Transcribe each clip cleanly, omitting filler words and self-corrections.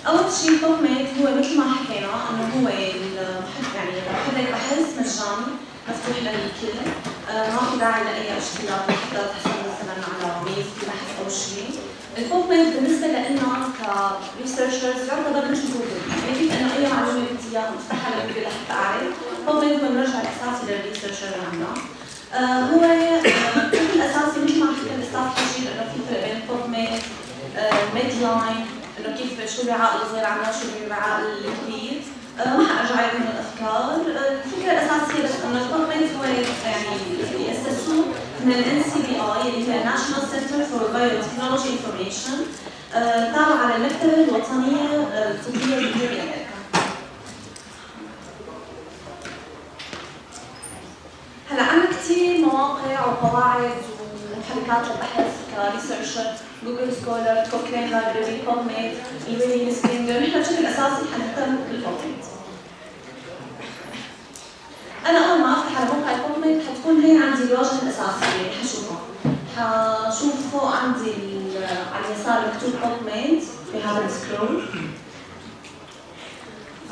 أول شيء PubMed هو مثل ما حكينا إنه هو يعني محرك بحث مجاني مفتوح للكل، ما في داعي لأي اشتراك حتى تحصل مثلا على ميز بحث أو شيء. PubMed بالنسبة لنا كريسيرشرز يعتبر مثل جوجل، يعني كيف إنه أي معلومة بدي إياها مفتاحة لجوجل لحتى أعرف، PubMed هو المرجع الأساسي للريسيرشر عندنا. هو بشكل أساسي مثل ما حكى الأستاذ حجير إنه في فرق بين PubMed ميدلاين، إنه كيف شو الوعاء الصغير عنا شو الوعاء الكبير. ما حأرجع لكم الأفكار، الفكرة الأساسية بس إنه PubMed هو يعني يأسسوه من NCBI اللي هي National Center for Biotechnology Information، تابع على المكتبة الوطنية الطبية بأمريكا. هلا عندنا كثير مواقع وقواعد ومحركات للبحث كريسيرشر، جوجل سكولر، كوكرين لايبرري، PubMed، الوعي، سبينجر، نحن بشكل اساسي حنهتم بالPubMed. انا اول ما افتح على موقع PubMed حتكون هي عندي الواجهه الاساسيه اللي حشوفها. حشوف فوق عندي على اليسار مكتوب PubMed بهذا السكرول.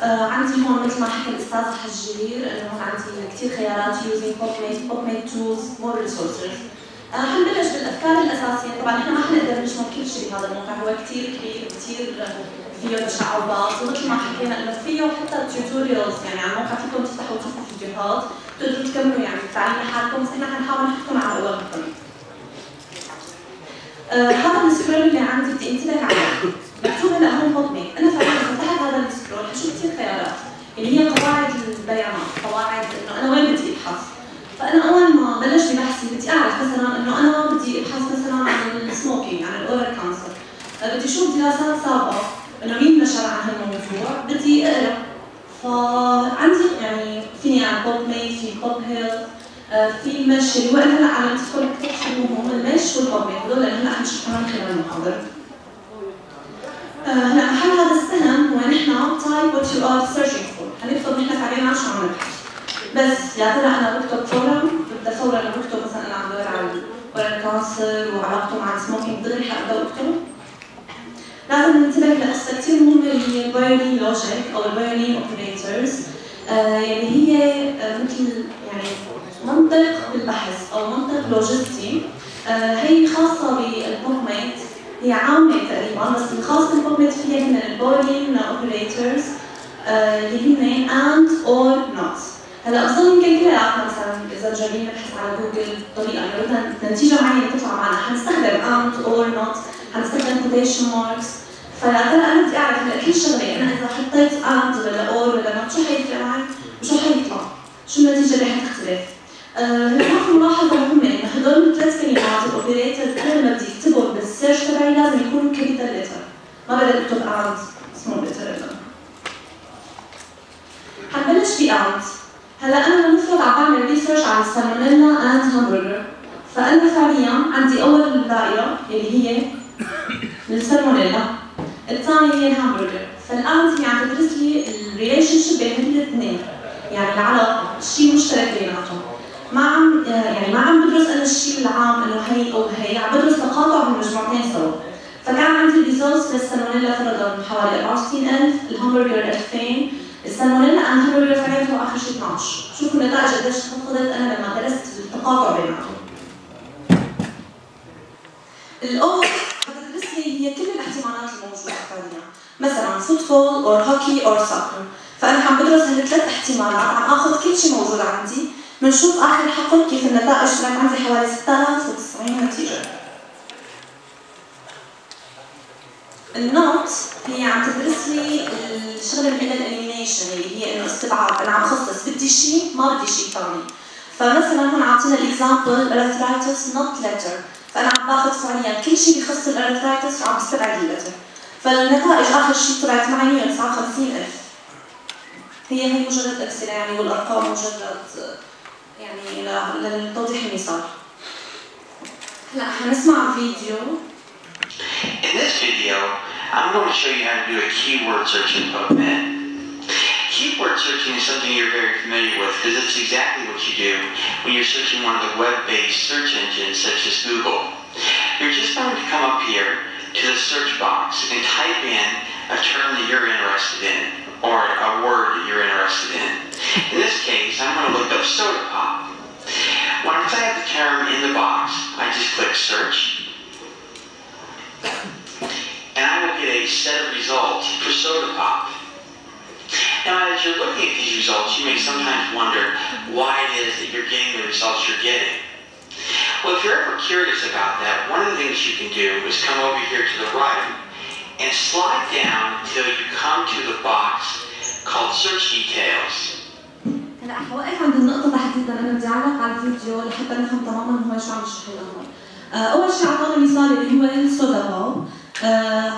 عندي هون مثل ما حكى الاستاذ حجير انه هون عندي كثير خيارات using PubMed tools more resources. حنبلش بالافكار الاساسيه، طبعا نحن ما حنقدر نشمل كل شيء بهذا الموقع، هو كثير كبير وكثير فيه تشعبات، ومثل ما حكينا انه فيه حتى تيوتوريالز، يعني على الموقع فيكم تفتحوا وتشوفوا فيديوهات تقدروا تكملوا يعني التعليم لحالكم، بس نحن حنحاول نحكم على اول مقطع. هذا السكرول اللي عندي بدي انتبه عليه، مكتوب هلا هون PubMed، انا فعليا فتحت هذا السكرول حشوف كثير خيارات اللي هي قواعد البيانات، قواعد انه انا وين بدي ابحث. فانا اول ما بلش ببحثي بدي اعرف مثلا انه انا بدي ابحث مثلا عن السموكينج، عن الاورال كانسر، بدي اشوف دراسات سابقه انه مين نشر عن هالموضوع، بدي اقرا. فعندي يعني فيني عن PubMed، في PubHealth، في المش اللي هو هلا على تدخل كثير شيء مهم، المش والPubMed هذول اللي هلا حنشوف كمان خلال المحاضره. هلا محل هذا السهم هو نحن type what you are searching for، حنكتب نحن فعليا عن شو عم نبحث. بس يا ترى انا بكتب فورا، بدي فورا بكتب مثلا انا عم بدور على الاورال كانسر وعلاقته مع السموكينج، دغري حابدا اكتبه. لازم ننتبه لقصه كثير مهمه اللي هي البايولين لوجيك او البايولين اوبريتورز، يعني هي مثل يعني منطق بالبحث او منطق لوجستي. هي خاصه بالPubMed، هي عامه تقريبا، بس الخاص بالPubMed فيها هن البايولين اوبريتورز اللي هن and or not. هلا بظن يمكن كلياتنا مثلا اذا جايين نبحث على جوجل بطريقه انه بدنا نتيجه معينه تطلع معنا، حنستخدم and or not، حنستخدم quotation marks. فيا ترى انا بدي اعرف هلا كل شغله انا اذا حطيت and ولا or ولا not شو حيفرق معي وشو حيطلع؟ شو النتيجه اللي حتختلف؟ هناك ملاحظه مهمه انه هدول الثلاث كلمات الاوبريتورز انا لما بدي اكتبهم بالسيرش تبعي لازم يكونوا كابيتال ليتر، ما بقدر اكتب and سمول ليتر. حنبلش and. هلا انا المفروض عم بعمل ريسيرش على السالمونيلا اند همبرجر، فانا فعليا عندي اول دائره اللي هي السالمونيلا، الثانيه هي الهمبرجر، فالان هي عم تدرس لي الريليشن شيب بين الاثنين، يعني العلاقه، الشيء مشترك بيناتهم. ما عم يعني ما عم بدرس انا الشيء العام انه هي او هي، عم بدرس تقاطع بالمجموعتين سوا. فكان عندي ريزولتس للسالمونيلا فرضا حوالي 64000، الهمبرجر 2000، السالمونيلا اند همبرجر فعليا هو اخر شيء 12. شوفوا النتائج قديش تخفضت انا لما درست التقاطع بيناتهم. الاول بتدرس لي هي كل الاحتمالات الموجوده فعليا، مثلا فوتبول او هوكي او ساكر، فانا عم بدرس هالثلاث احتمالات، عم اخذ كل شيء موجود عندي، بنشوف اخر حقل كيف النتائج طلعت عندي حوالي 6090 نتيجه. النوت هي عم تدرس لي الشغله اللي هي الاليمينيشن، اللي هي انه استبعاد، انا عم خصص بدي شيء ما بدي شيء ثاني. فمثلا هون عاطينا الاكزامبل arthritis not letter، فانا عم باخذ فعليا كل شيء بخص الارثرايتس وعم بستبعد اللتر. فالنتائج اخر شيء طلعت معي 159000. هي مجرد امثله يعني، والارقام مجرد يعني لتوضيح المثال. هلا حنسمع فيديو. In this video, I'm going to show you how to do a keyword search in PubMed. Keyword searching is something you're very familiar with because it's exactly what you do when you're searching one of the web-based search engines such as Google. You're just going to come up here to the search box and type in a a term that you're interested in, or a word that you're interested in. In this case, I'm going to look up soda pop. Once I have the term in the box, I just click search, and I will get a set of results for soda pop. Now, as you're looking at these results, you may sometimes wonder why it is that you're getting the results you're getting. Well, if you're ever curious about that, one of the things you can do is come over here to the right and slide down until you come to the box called search details. هلا حوقف عند النقطة تحديدا، أنا بدي أعلق على الفيديو لحتى نفهم تماما هو شو عم يشرح لنا هون. أول شيء أعطانا مثال اللي هو السودا بوب،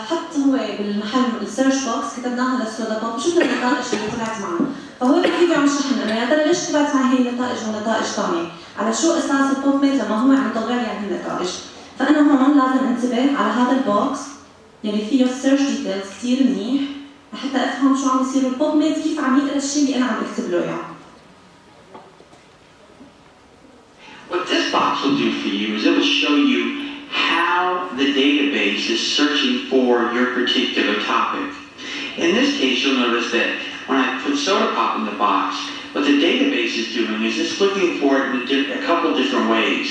حط هو بالمحل السيرش بوكس كتبناها للسودا بوب وشفنا النتائج اللي طلعت معنا، فهو الفيديو عم يشرح لنا يا ترى ليش طلعت معي هي النتائج ونتائج ثانية، على شو أساس البوب ميد لما هو عم يطلع لي هي النتائج. فأنا هون لازم انتبه على هذا البوكس يلي فيه السيرش ديتيلز كثير منيح لحتى أفهم شو عم يصير البوب ميد كيف عم يقرا الشيء اللي أنا عم بكتب له إياه. What this box will do for you is it will show you how the database is searching for your particular topic. In this case, you'll notice that when I put soda pop in the box, what the database is doing is it's looking for it in a couple different ways.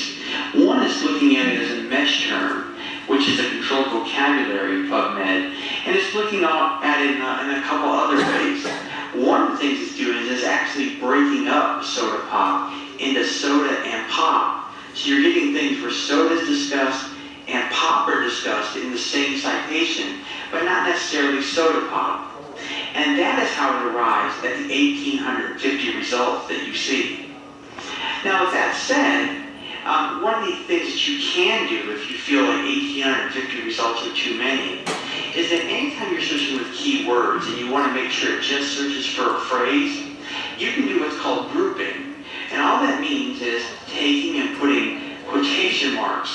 One is looking at it as a mesh term, which is a controlled vocabulary of PubMed, and it's looking at it in a couple other ways. One of the things it's doing is it's actually breaking up soda pop into soda and pop. So you're getting things where soda is discussed and pop are discussed in the same citation, but not necessarily soda pop. And that is how it arrives at the 1,850 results that you see. Now, with that said, one of the things that you can do if you feel like 1,850 results are too many is that anytime you're searching with keywords and you want to make sure it just searches for a phrase, you can do what's called grouping. And all that means is taking and putting quotation marks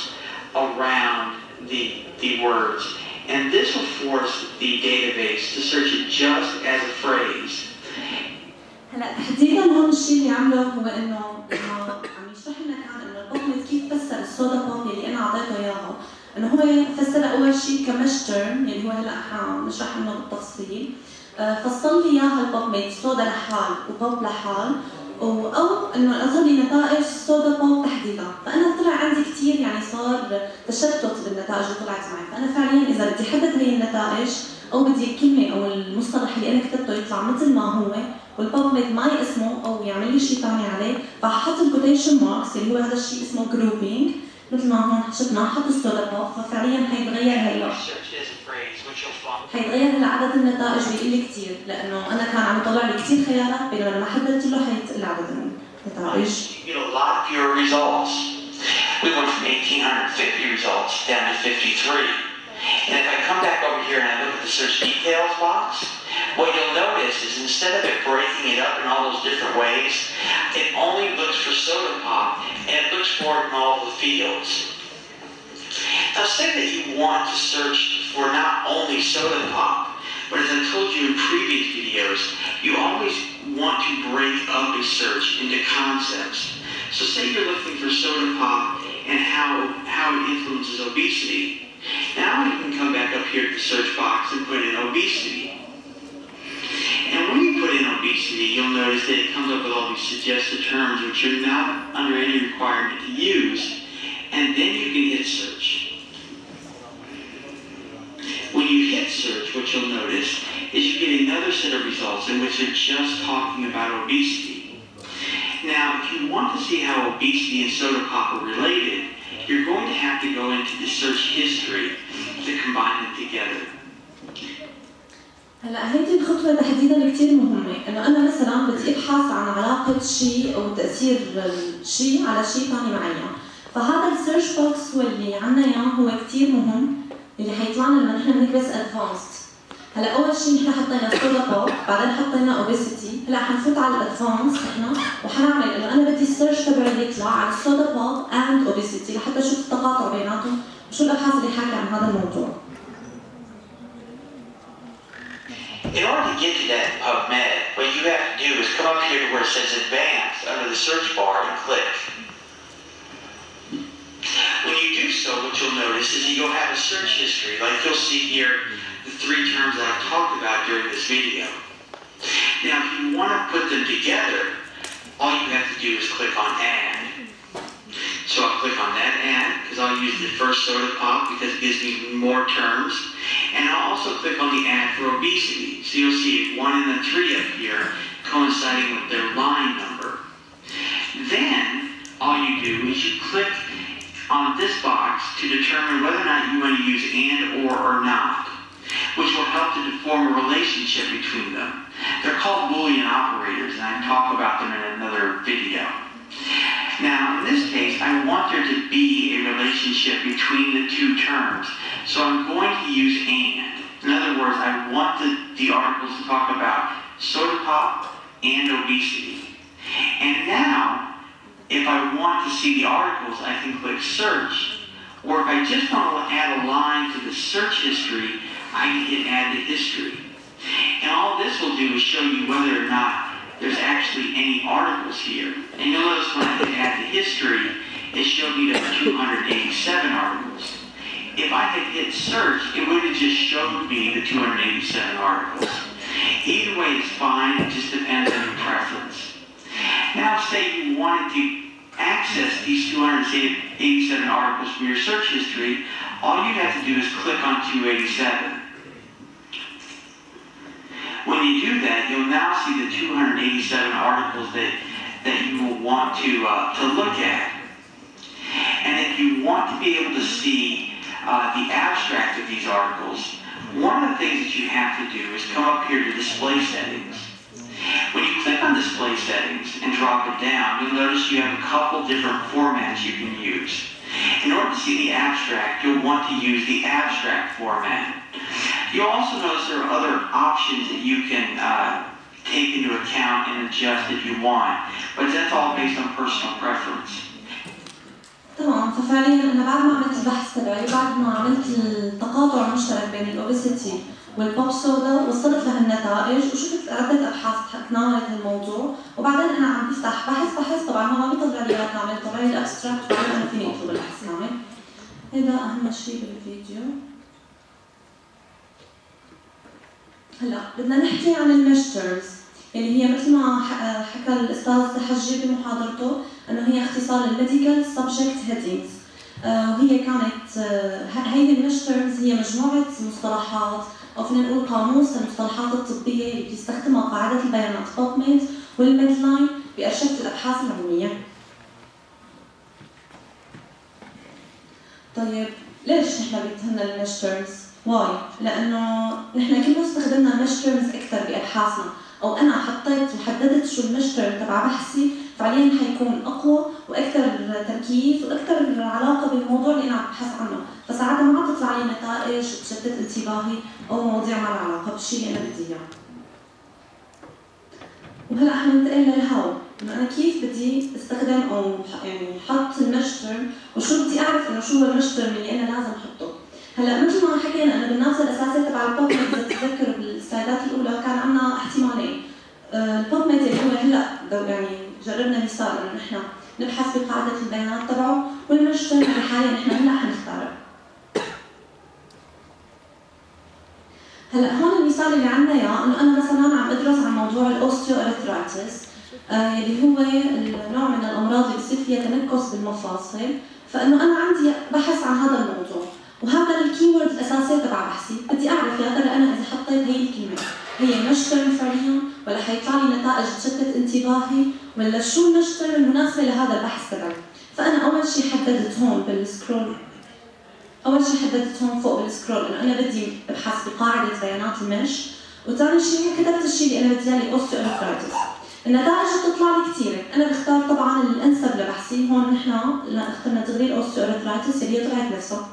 around the words. And this will force the database to search it just as a phrase. هلا تحديدا هون الشيء اللي عمله هو انه عم يشرح لنا كان انه البوب كيف فسر السودا بوب اللي انا اعطيته اياها، انه هو فسرها اول شيء كمش تيرم اللي هو هلا حنشرح عنه بالتفصيل، فصل لي اياها البوب ميد سودا لحال وبوب لحال، او انه اظهر لي نتائج سودا بوب تحديدا، فانا طلع عندي كثير يعني صار تشتت بالنتائج اللي طلعت معي، فانا فعليا اذا بدي احدد هي النتائج او بدي الكلمه او المصطلح اللي انا كتبته يطلع مثل ما هو والبوب ميد ما يقسمه او يعمل لي شيء ثاني عليه، فحط الكوتيشن ماركس اللي هو هذا الشيء اسمه جروبينج مثل ما هون شفنا، حط السودا بوب، ففعليا حيتغير هلا حيتغير هلا عدد النتائج بيقل لي كثير، لانه انا كان عم يطلع لي كثير خيارات بينما لما حددت له حيقل عدد النتائج. You get a lot fewer results. We went from 1,850 results down to 53. And if I come back over here and I look at the search details box, what you'll notice is instead of it breaking it up in all those different ways, it only looks for soda pop and it looks for it in all the fields. Now say that you want to search for not only soda pop, but as I told you in previous videos, you always want to break up a search into concepts. So say you're looking for soda pop and how it influences obesity. Now you can come back up here to the search box and put in obesity. And when you put in obesity, you'll notice that it comes up with all these suggested terms which you're not under any requirement to use, and then you can hit search. When you hit search, what you'll notice is you get another set of results in which they're just talking about obesity. Now, if you want to see how obesity and soda pop are related, you're going to have to go into the search history to combine them together. هلا هيدي الخطوة تحديدا كثير مهمة، انه انا مثلا بدي ابحث عن علاقة شيء او تأثير شيء على شيء ثاني معين، فهذا السيرش بوكس هو اللي عنا اياه هو كثير مهم اللي حيطلعنا لما نحن بنكبس ادفانسد. هلا اول شيء نحن حطينا سودا بوب، بعدين حطينا اوبيسيتي، هلا حنفوت على الادفانس نحن وحنعمل انه انا بدي السيرش تبعي يطلع على السودا بوب اند اوبيسيتي لحتى اشوف التقاطع بيناتهم وشو الابحاث اللي حاكي عن هذا الموضوع. In order to get to that in PubMed, what you have to do is come up here to where it says Advanced under the search bar and click. When you do so, what you'll notice is that you'll have a search history. Like you'll see here the 3 terms that I've talked about during this video. Now, if you want to put them together, all you have to do is click on Add. So I'll click on that Add, because I'll use the first soda pop because it gives me more terms. And I'll also click on the Add for obesity. So you'll see 1 and the 3 up here coinciding with their line number. Then, all you do is you click on this box to determine whether or not you want to use and, or not, which will help to form a relationship between them. They're called Boolean operators, and I talk about them in another video. Now, in this case, I want there to be a relationship between the 2 terms, so I'm going to use and. In other words, I want the articles to talk about soda pop and obesity. And now, if I want to see the articles, I can click search. Or if I just want to add a line to the search history, I can hit add to history. And all this will do is show you whether or not there's actually any articles here. And you'll notice when I hit add to history, it showed me that 287 articles. If I had hit search, it would have just showed me the 287 articles. Either way is fine, it just depends on your preference. Now say you wanted to access these 287 articles from your search history, all you'd have to do is click on 287. When you do that, you'll now see the 287 articles that you will want to look at. And if you want to be able to see the abstract of these articles, one of the things that you have to do is come up here to display settings. When you click on display settings and drop it down, you'll notice you have a couple different formats you can use. In order to see the abstract, you'll want to use the abstract format. You'll also notice there are other options that you can take into account and adjust if you want, but that's all based on personal preference. تمام. ففعليا انا بعد ما عملت البحث تبعي وبعد ما عملت التقاطع المشترك بين الاوبيسيتي والبوب سودا وصلت لهالنتائج وشفت عده ابحاث تناولت الموضوع، وبعدين انا عم بفتح بحث طبعا هو ما بيطلع لي اياه كامل، طلع لي الابستراكت وبعدين انا فيني اطلب البحث كامل. هذا اهم شيء بالفيديو. هلا بدنا نحكي عن الميجرز اللي هي مثل ما حكى الاستاذ حجي بمحاضرته انه هي اختصار الميديكال سبجكت هيدينجز، وهي كانت هيدي الميجرز هي مجموعه مصطلحات او فينا نقول قاموس المصطلحات الطبيه اللي بتستخدمها قاعده البيانات PubMed والميدلاين بارشده الابحاث العلميه. طيب ليش نحن بيتهمنا الميجرز؟ واي؟ لانه نحن كل ما استخدمنا الميجرز اكثر بابحاثنا، او انا حطيت وحددت شو الميجر تبع بحثي، فعليا حيكون اقوى واكثر تركيز واكثر علاقه بالموضوع اللي انا عم ببحث عنه، فساعتها ما عم تطلع لي نتائج تشتت انتباهي او مواضيع ما لها علاقه بالشيء اللي انا بدي اياه. وهلا حننتقل للهاو، انه انا كيف بدي استخدم او يعني حط الميجر وشو بدي اعرف انه شو هو الميجر اللي انا لازم احطه. هلا مثل ما حكينا انه بالنظره الاساسيه تبع البوبميد اذا تتذكروا بالسلايدات الاولى كان عندنا احتمالين. البوبميد اللي هو هلا يعني جربنا مثال انه نحن نبحث بقاعده البيانات تبعه، والميجر اللي حاليا نحن هلا حنختاره. هلا هون المثال اللي عندنا اياه انه انا مثلا عم ادرس عن موضوع الاوستيوارثرايتس اللي هو نوع من الامراض اللي بصير فيها تنكس بالمفاصل، فانه انا عندي بحث عن هذا الموضوع، وهذا الكيورد الاساسيه تبع بحثي، بدي اعرف يا ترى انا اذا حطيت هي الكلمه هي ميجر فعليا ولا حيطلع لي نتائج تشتت انتباهي، ولا شو الميجر المناسبه لهذا البحث تبعي. فانا اول شيء حددت هون بالسكرول، فوق بالسكرول انه انا بدي ابحث بقاعده بيانات المش، وثاني شيء كتبت الشيء اللي انا بدي اياه اللي اوستيوارثرايتس. النتائج بتطلع لي كثيره، انا بختار طبعا الانسب لبحثي، هون نحن اخترنا تغيير اوستيوارثرايتس اللي هي طلعت نفسها.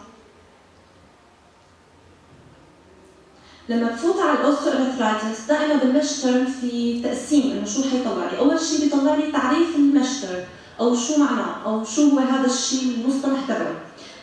لما بفوت على الاوستيوارثرايتس دائما بالميجر في تقسيم انه شو حيطلع لي، اول شيء بيطلع لي تعريف الميجر او شو معناه او شو هو هذا الشيء المصطلح تبعه.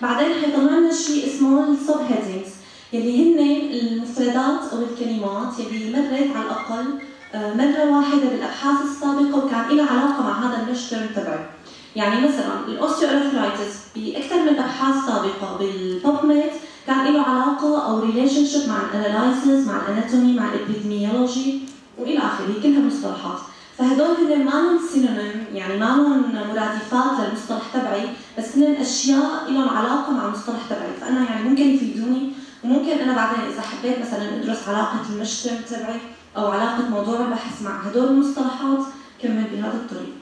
بعدين حيطلع لنا شيء اسمه السب هيدينجز يلي هن المفردات او الكلمات يلي مرت على الاقل مره واحده بالابحاث السابقه وكان لها علاقه مع هذا الميجر تبعه. يعني مثلا الاوستيوارثرايتس باكثر من ابحاث سابقه بالبوبميد كان له علاقة أو ريليشن شيب مع الاناليسيس، مع الاناتومي، مع الابيدميولوجي وإلى آخره، كلها مصطلحات. فهدول هن ما لهم سينونيم، يعني ما لهم مرادفات للمصطلح تبعي، بس هن أشياء لهم علاقة مع المصطلح تبعي، فأنا يعني ممكن يفيدوني، وممكن أنا بعدين إذا حبيت مثلا أدرس علاقة المجتمع تبعي أو علاقة موضوع البحث مع هدول المصطلحات كمل بهذا الطريق.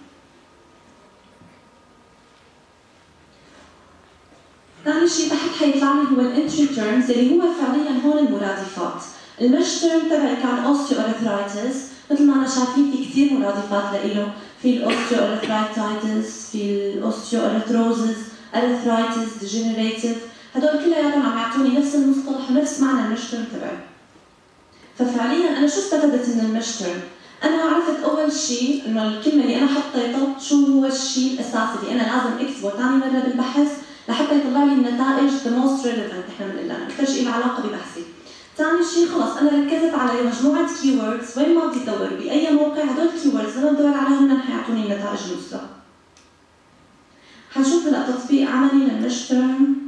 ثاني شيء تحت حيطلع لي هو الانتري تيرمز اللي هو فعليا هون المرادفات. الميرج تيرم تبعي كان اوستيوارثرايتس، مثل ما انا شايفين في كثير مرادفات لإله، في الاوستيوارثرايتس، في الاوستيوارثروزز، ارثرايتس، ديجنريتيف، هدول كلياتهم عم يعطوني نفس المصطلح ونفس معنى الميرج تيرم تبعي. ففعليا انا شو استفدت من الميرج تيرم؟ انا عرفت اول شيء انه الكلمه اللي انا حطيتها شو هو الشيء الاساسي اللي انا لازم اكتبه ثاني مره بالبحث لحتى يطلع لي النتائج the most relevant، احنا بنقول لها اكثر شيء له علاقه ببحثي. ثاني شيء خلص انا ركزت على مجموعه keywords، وين ما بدي ادور باي موقع هدول keywords لما بدور عليهم هن حيعطوني النتائج المثلى. حنشوف هلا تطبيق عملي للميرج تيرم.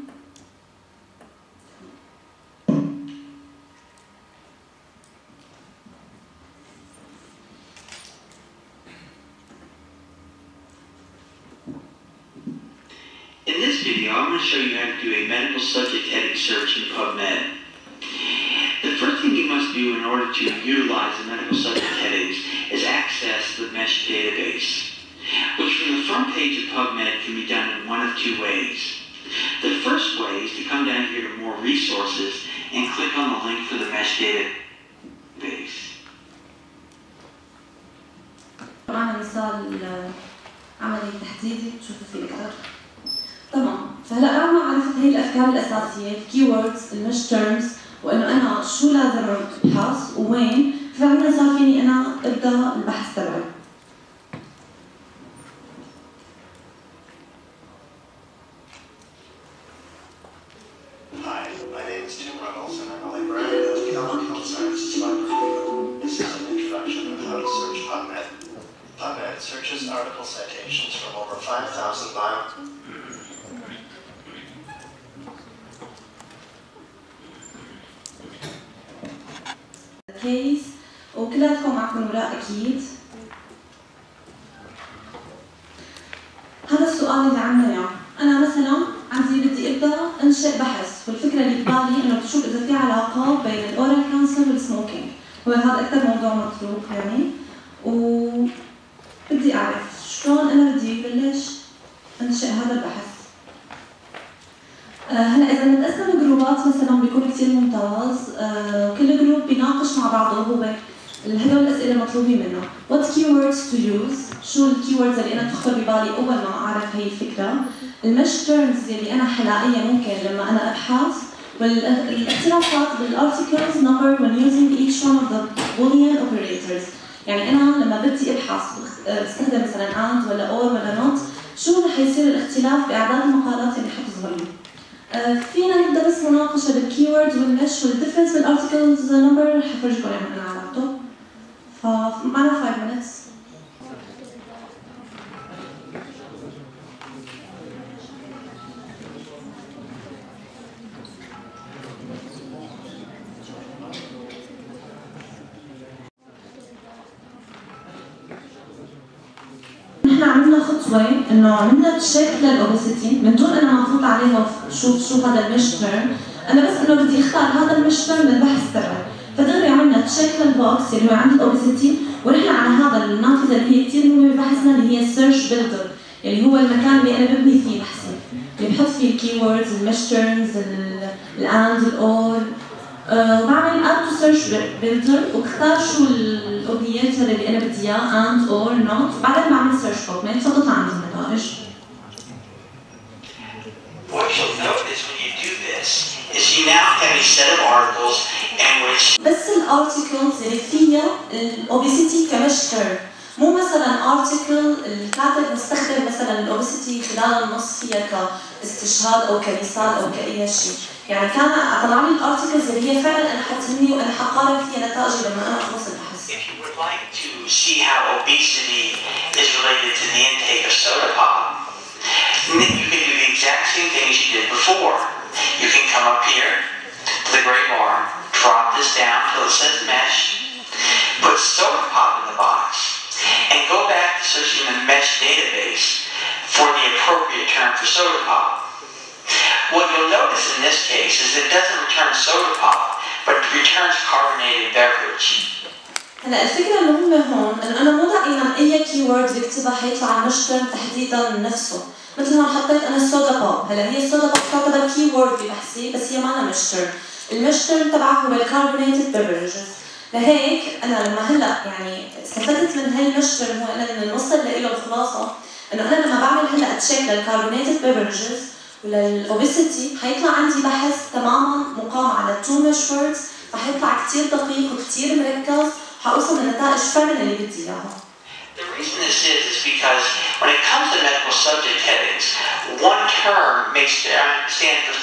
In this video, I'm going to show you how to do a medical subject heading search in PubMed. The first thing you must do in order to utilize the medical subject headings is access the mesh database, which from the front page of PubMed can be done in one of two ways. The first way is to come down here to More Resources and click on the link for the mesh database. معنا مثال عملي تحديدي تشوفوا فيه أكثر. تمام، فهلا بعد ما عرفت هي الافكار الاساسيه، الكيوردز، الميرج تيرمز، وانه انا شو لازم ابحث ووين، فعلا صار فيني انا ابدا البحث تبعي. Hi, my name is Tim Ruggles and I'm a librarian of the Allen Health Sciences Library. This is an introduction to how to search PubMed. PubMed searches article citations from over 5,000 bio. كيس وكلاتكم معكم وراء اكيد. هذا السؤال اللي عنا اياه، انا مثلا عندي بدي ابدا انشئ بحث، والفكره اللي ببالي انه بشوف اذا في علاقه بين الاورال كانسر والسموكينج، هو هذا اكثر موضوع مطروح يعني، وبدي اعرف شلون انا بدي بلش انشئ هذا البحث. هلا اذا بنقسم جروبات مثلا بيكون كثير ممتاز، كل جروب بيناقش مع بعضه هو هدول الاسئله المطلوبين منه. What keywords to use؟ شو الكيوردز اللي انا تخطر ببالي اول ما اعرف هي الفكره؟ الميرج تيرمز اللي انا حلاقيه ممكن لما انا ابحث، والاختلافات بالارتكلز number when using each one of the boolean operators. يعني انا لما بدي ابحث بستخدم مثلا and ولا or ولا not، شو رح يصير الاختلاف باعداد المقالات اللي حتظهر لي. فينا نبدا بس مناقشه بالكيوردز والمش والديفرنس بالارتكلز نمبر، رح افرجيكم اياها انا على اللابتوب. فمعنا 5 minutes. نحن عملنا خطوه انه عملنا تشيك للاوبيسيتي من دون انا ما افوت عليها شو هذا الميش تيرم، انا بس انه بدي اختار هذا الميش تيرم للبحث تبعي، فدغري عملنا تشيك للبوكس اللي هو عند الاوبيسيتي، ونحن على هذا النافذه اللي هي كثير مهمه ببحثنا اللي هي السيرش بيلدر، اللي هو المكان اللي انا ببني فيه بحثي، اللي بحط فيه الكيوردز، الميش تيرمز، الاند، الاور، وبعمل اد تو سيرش بيلدر وبختار شو الاوبجكت اللي انا بدي اياه اند اور نوت، وبعدين بعمل سيرش PubMed فتطلع عندي النتائج. What you'll notice when you do this is you now have a set of articles in which بس الارتكلز اللي فيها الاوبيسيتي كمشتر، مو مثلا ارتكل الكاتب مستخدم مثلا الاوبيسيتي خلال النص فيها كاستشهاد او كمثال او كاي شيء، يعني كان طلع لي الارتكلز اللي هي فعلا انا حتهمني وانا حقارن فيها نتائجي لما انا اخلص البحث. If you would like to see how obesity is related to the intake of soda pop, then you can do the exact same thing as you did before. You can come up here to the gray bar, drop this down till it says mesh, put soda pop in the box, and go back to searching the mesh database for the appropriate term for soda pop. What you'll notice in this case is it doesn't return soda pop, but it returns carbonated beverage. هلا الفكرة المهمة هون انه انا مو دائما اي كي وورد بكتبها حيطلع المش تيرم تحديدا من نفسه، مثل ما حطيت انا السودا بوب، هلا هي السودا بوب تعتبر كي وورد ببحثي بس هي مالها مش تيرم، المش تيرم تبعها هو الكاربونيتد بيفرجز، لهيك انا لما هلا يعني استفدت من هاي المش تيرم هو انا بدنا نوصل له الخلاصة انه انا لما بعمل هلا تشيك للكاربونيتد بيفرجز وللاوبيسيتي حيطلع عندي بحث تماما مقام على تو مش ووردز، فحيطلع كثير دقيق وكثير مركز، حأوصل للنتائج فعلا اللي بدي اياها. The reason this is because when it comes to medical subject headings, one term may stand for.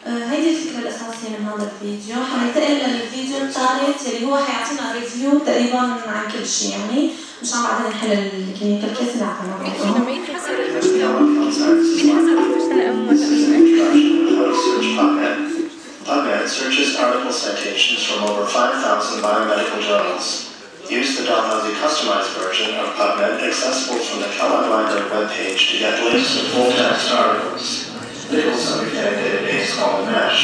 هيدي الفكرة الأساسية من هذا الفيديو، حننتقل للفيديو الثالث اللي هو حيعطينا ريفيو تقريبا عن كل شيء يعني، مش عم بعدين نحل الكلينيكال كيس اللي عطيناهم. PubMed searches article citations from over 5,000 biomedical journals. Use the Dalhousie customized version of PubMed accessible from the Kellogg Library webpage to get links to full-text articles. Nichols understanding database called MESH.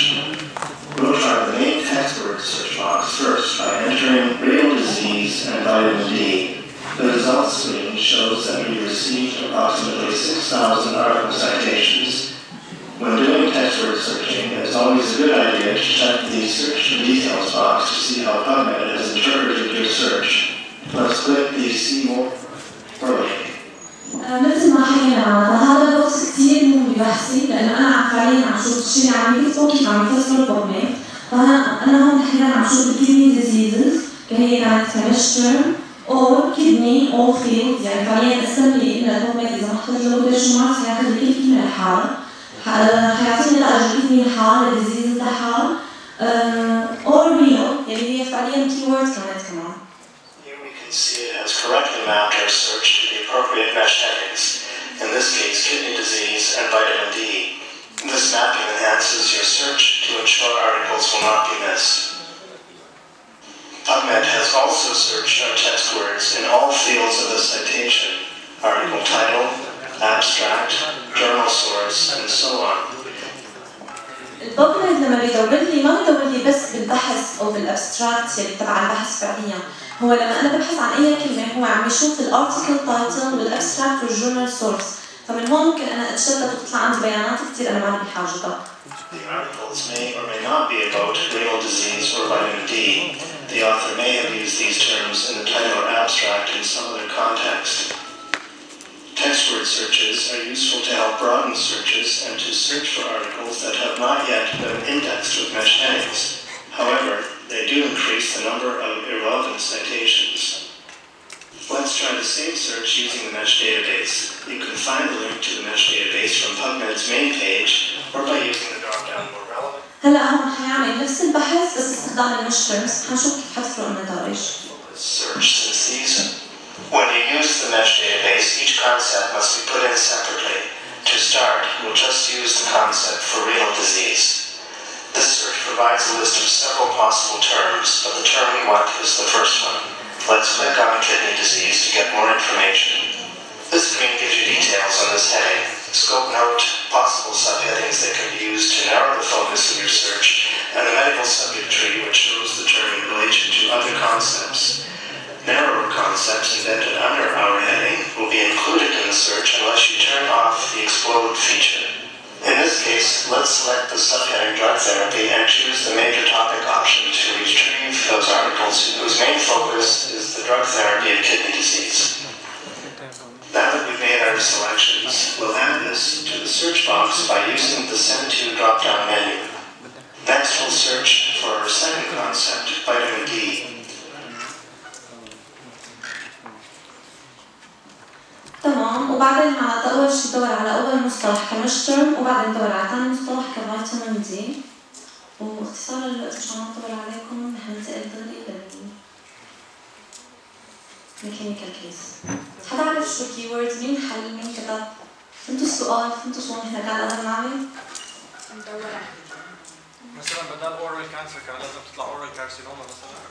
We'll try the main text word search box first by entering real disease and vitamin D. The results screen shows that we received approximately 6,000 article citations. When doing text word searching, it is always a good idea to check the search details box to see how PubMed has interpreted your search. Let's click the See More link. مثل ما حكينا هذا البوكس كثير مهم ببحثي لانه انا فعليا عم شوف الشيء اللي عم يكتبه كيف عم يفسر PubMed، فانا هون تحديدا عم شوف الكدني ديزيزز اللي هي كانت كمشتر او كدني او فيلد، يعني فعليا قسم لي انه PubMed اذا ما احتاج له كل شيء حياخذ لي كل كلمه لحالها، حيعطيني نتائج الكدني لحال، الديزيز لحال، او ريل اللي هي فعليا كي وورد كانت كمان. See it has correctly mapped our search to the appropriate mesh headings, in this case kidney disease and vitamin D. This mapping enhances your search to ensure articles will not be missed. PubMed has also searched our text words in all fields of the citation, article title, abstract, journal source, and so on. PubMed لما بيدور لي ما بيدور لي بس بالبحث او بالابستراكت اللي تبع البحث فعليا، هو لما انا ببحث عن اي كلمه هو عم يشوف الارتيكل تايتل والابستراكت والجورنال سورس، فمن هون ممكن انا اتشتت وتطلع عندي بيانات كثير انا ما بحاجتها. The articles may or may not be about renal disease or vitamin D. The author may have used these terms in the title or abstract in some other context. Text word searches are useful to help broaden searches and to search for articles that have not yet been indexed with mesh headings. However, they do increase the number of irrelevant citations. Let's try the same search using the mesh database. You can find the link to the mesh database from PubMed's main page or by using the drop-down more relevant. هلا هون حيعمل نفس البحث بس باستخدام المش تيرمز، حنشوف كيف حتفرق النتائج. Search since these. When you use the mesh database, each concept must be put in separately. To start, we'll just use the concept for renal disease. This search provides a list of several possible terms, but the term we want is the first one. Let's click on kidney disease to get more information. This screen gives you details on this heading, scope note, possible subheadings that can be used to narrow the focus of your search, and the medical subject tree which shows the term in relation to other concepts. Narrower concepts embedded under our heading will be included in the search unless you turn off the explode feature. In this case, let's select the subheading drug therapy and choose the major topic option to retrieve those articles whose main focus is the drug therapy of kidney disease. Now that we've made our selections, we'll add this to the search box by using the Send To drop-down menu. Next, we'll search for our second concept, vitamin D. تمام، وبعدين معناتها أول شيء بدور على أول مصطلح كمش تيرم وبعدين بدور على ثاني مصطلح كفيتامين دي، واختصارا للوقت مشان ما أطول عليكم حننتقل دغري للكلينيكال كيس. حدا عرف شو كيوردز؟ مين حل؟ مين كتب؟ فهمتوا السؤال؟ فهمتوا شو نحن قاعد لازم نعمل؟ مثلا بدل اورال كانسر كان لازم تطلع اورال كارسينوما مثلا؟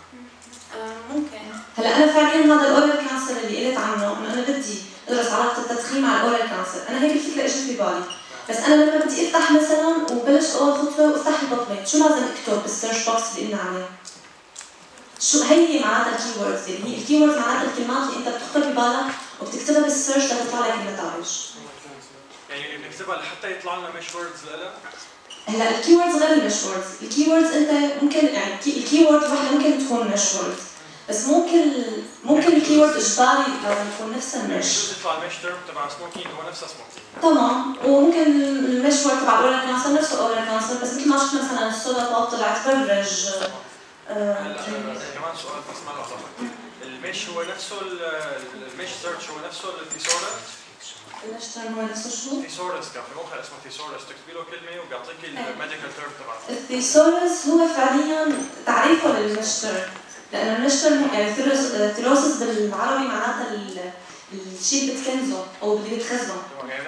ممكن. هلا انا فعليا هذا الاورال كانسر اللي قلت عنه انه انا بدي ادرس علاقه التدخين مع الاورال كانسر، انا هيك الفكره اجت في بالي، بس انا لما بدي افتح مثلا وبلش اول خطوه وافتح البطمه، شو لازم اكتب بالسيرش بوكس اللي قلنا عليه؟ شو هي معناتها الكيوردز؟ اللي هي الكيوردز معناتها الكلمات اللي انت بتخطر ببالك وبتكتبها بالسيرش لتطلع لك النتائج. يعني بنكتبها لحتى يطلع لنا مش ووردز لها؟ هلا الكيوردز غير المش ووردز، الكيوردز انت ممكن يعني الكيورد وحده ممكن تكون مش وورد، بس ممكن الكيورد اجباري لازم تكون نفسها المش. شو يطلع المش تيرم تبع سموكينج هو نفسه سموكينج. تمام، وممكن المش وورد تبع الاورال كانسر نفسه اورال كانسر، بس مثل ما شفنا مثلا الصودا بوب طلعت برج. كمان سؤال بس ما له علاقه. المش هو نفسه المش سيرش هو نفسه الثيسورس؟ المش هو نفسه شو؟ ثيسورس كان في موقع اسمه ثيسورس، تكتبي له كلمه وبيعطيك الميديكال تيرم تبعه. الثيسورس هو فعليا تعريفه للمشتر، لأن المشتر يعني ثيروسس بالعربي معناتها الشيء اللي بتكنزه أو اللي بتخزنه.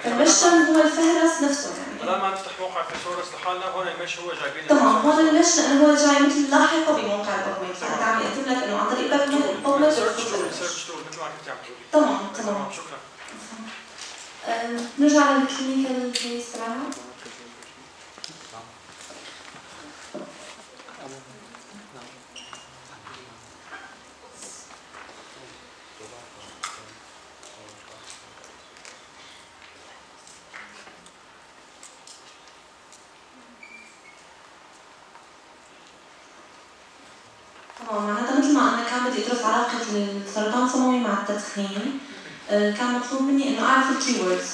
المشتر هو الفهرس نفسه يعني. بدل ما نفتح موقع ثيسورس لحالنا هون المش هو جايبين. تمام، هون المش لأنه هو جاي مثل لاحقه بموقع PubMed، فأنت عم يقدم لك إنه عن طريق PubMed سيرش تول مثل ما كنت عم تقولي. تقولي. تمام. شكرا. نرجع للكلينيكال كيس تبعنا. طبعا معناتها مثل ما انا كان بدي ادرس علاقه السرطان السموي مع التدخين، كان مطلوب مني انه اعرف الكيوردز.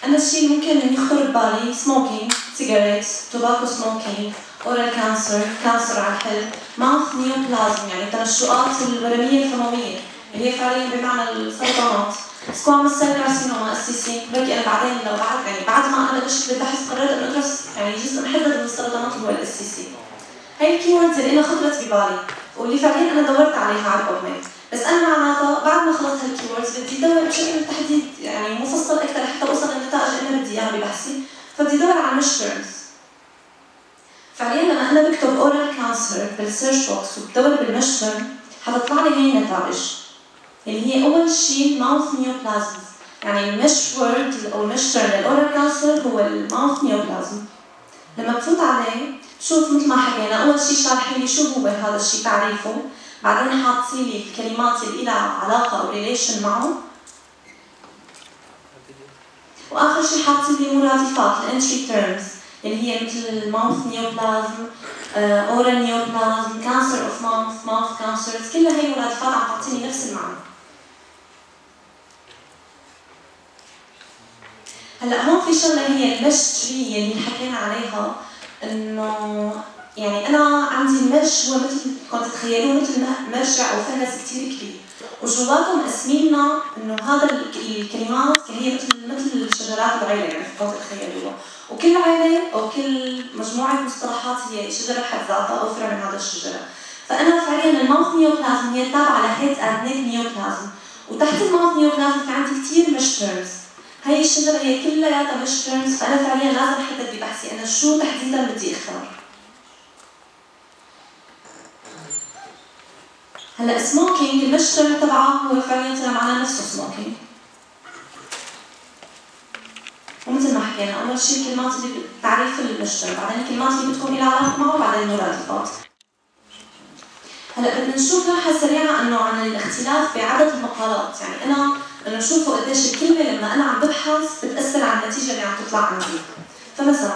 انا الشيء اللي ممكن انه يخطر ببالي سموكينج، سيجاريتس، توباكو سموكينج، اورال كانسر، كانسر على الحلق، ماوث نيوبلازم يعني التنشؤات الورميه الفمويه اللي هي فعليا بمعنى السرطانات، سكواموس سيل كارسينوما SCC. بركي انا بعدين لو بعد ما انا بلشت بالبحث قررت انه ادرس يعني جزء محدد من السرطانات اللي هو الSCC. هاي الكيوردز اللي انا خطرت ببالي واللي فعليا انا دورت عليها على PubMed، بس انا معناتها بعد ما خلصت هالكيوردز بدي ادور بشكل تحديد يعني مفصل اكثر حتى اوصل للنتائج اللي انا بدي اياها ببحثي، فبدي ادور على المش تيرمز. فعليا لما انا بكتب اورال كانسر بالسيرش بوكس وبدور بالمش تيرم حتطلع لي هي النتائج اللي هي اول شيء ماوث نيوبلازم، يعني المش وورد او المش تيرم للاورال كانسر هو الماوث نيوبلازم. لما بفوت عليه شوف مثل ما حكينا اول شيء شارحين لي شو هو هذا الشيء تعريفه، بعدين حاطين لي الكلمات اللي لها علاقه او ريليشن معه، واخر شيء حاطين لي مرادفات الانتري تيرمز اللي هي مثل الماوث نيوبلازم، اورال نيوبلازم، كانسر اوف ماوث كانسرز، كلها هي مرادفات عم تعطيني نفس المعنى. هلا هون في شغله هي المشتري اللي حكينا عليها، انه يعني انا عندي المش هو مثل كنت تتخيلوه مثل مرجع او فهرس كثير كبير، وجواته مقسميننا انه هذا الكلمات هي مثل شجرات العيله يعني كنت تتخيلوها، وكل عيله او كل مجموعه مصطلحات هي شجره بحد ذاتها او فرع من هذا الشجره. فانا فعليا الماوث نيوبلازم هي تابعه لهيد اند نيك نيوبلازم، وتحت الماوث نيوبلازم في عندي كثير مش تيرمز. هي الشجره هي كلها مش تيرمز، فانا فعليا لازم احدد ببحثي انا شو تحديدا بدي اختار. هلا سموكينج المش تيرم تبعه هو فعليا طلع معنا نفسه سموكينج، ومثل ما حكينا اول شيء الكلمات اللي تعريف المش تيرم، بعدين الكلمات اللي بتكون لها علاقه معه، وبعدين المرادفات. هلا بدنا نشوف لمحه سريعه انه عن الاختلاف بعدد المقالات، يعني انا بدنا نشوفوا قديش الكلمه لما انا عم ببحث بتاثر على النتيجه اللي عم تطلع عندي. فمثلا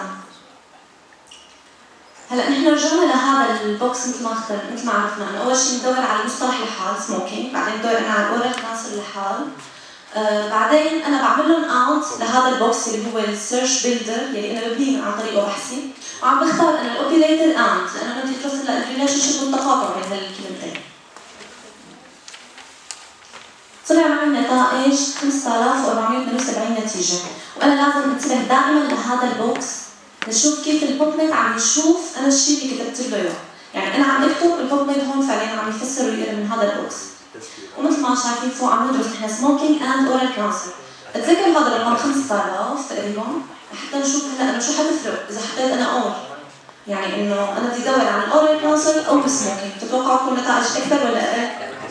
هلا نحن رجعنا لهذا البوكس مثل ما عرفنا انه اول شيء ندور على المصطلح لحال سموكينج، بعدين ندور انا على الاورال كانسر لحال، بعدين انا بعمل لهم اوت لهذا البوكس اللي هو السيرش بيلدر اللي انا ببنيه عن طريقه بحثي، وعم بختار انا الاوبيليتد اند لانه بدي ادرس هلا الريليشن شيب والتقاطع بين هالكلمتين. طلع معي النتائج 5472 نتيجه، وانا لازم انتبه دائما لهذا البوكس نشوف كيف البوبميد عم يشوف انا الشيء اللي كتبت له اياه، يعني انا عم اكتب البوبميد هون فعليا عم يفسر ويقرا من هذا البوكس. ومثل ما شايفين فوق عم ندرس نحن سموكينج اند اورال كانسر، اتذكر هذا الرقم 5000 تقريبا، حتى نشوف هلا انه شو حتفرق اذا حطيت انا اور، يعني انه انا بدي ادور عن الاورال كانسر او السموكينج، بتتوقعوا تكون نتائج اكثر ولا اقل؟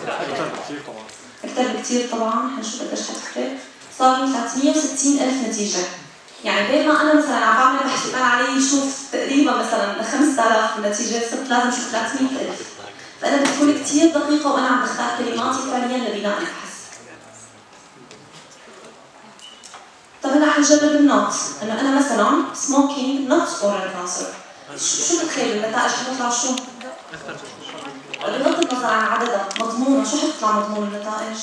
اكثر بكثير طبعا. اكثر بكثير طبعا، حنشوف قديش حتفرق. صاروا 360,000 نتيجه، يعني بين ما انا مثلا عم بعمل بحث وكان علي يشوف تقريبا مثلا 5000 نتيجه، صرت لازم اشوف 300,000، فانا بتكون كثير دقيقه وانا عم بختار كلماتي فعليا لبناء البحث. طب هلا حنجرب النوت، انه انا مثلا سموكينج نوت اورال كانسر، شو بتخيل النتائج حتطلع شو؟ بغض النظر عن عددها، مضمونه، شو حتطلع مضمون النتائج؟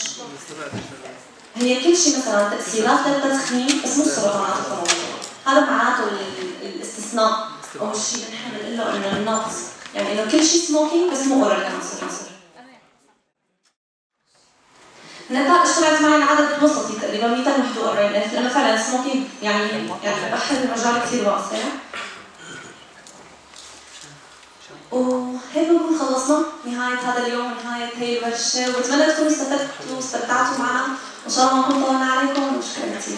هي كل شيء مثلا تأثيرات للتدخين بس مو السرطانات القولونية، هذا معناته الاستثناء او الشيء اللي نحن بنقول له انه النوت، يعني انه كل شيء سموكينج بس مو اورال كانسر. النتائج طلعت معي العدد وسطي تقريبا 241,000، لانه فعلا سموكينج يعني بحر المجال كثير واسع. وهيك بنكون خلصنا نهاية هذا اليوم ونهاية هي الورشة، وبتمنى تكونوا استفدتوا واستمتعتوا معنا، وإن شاء الله ما نكون طولنا عليكم، وشكرا كثير.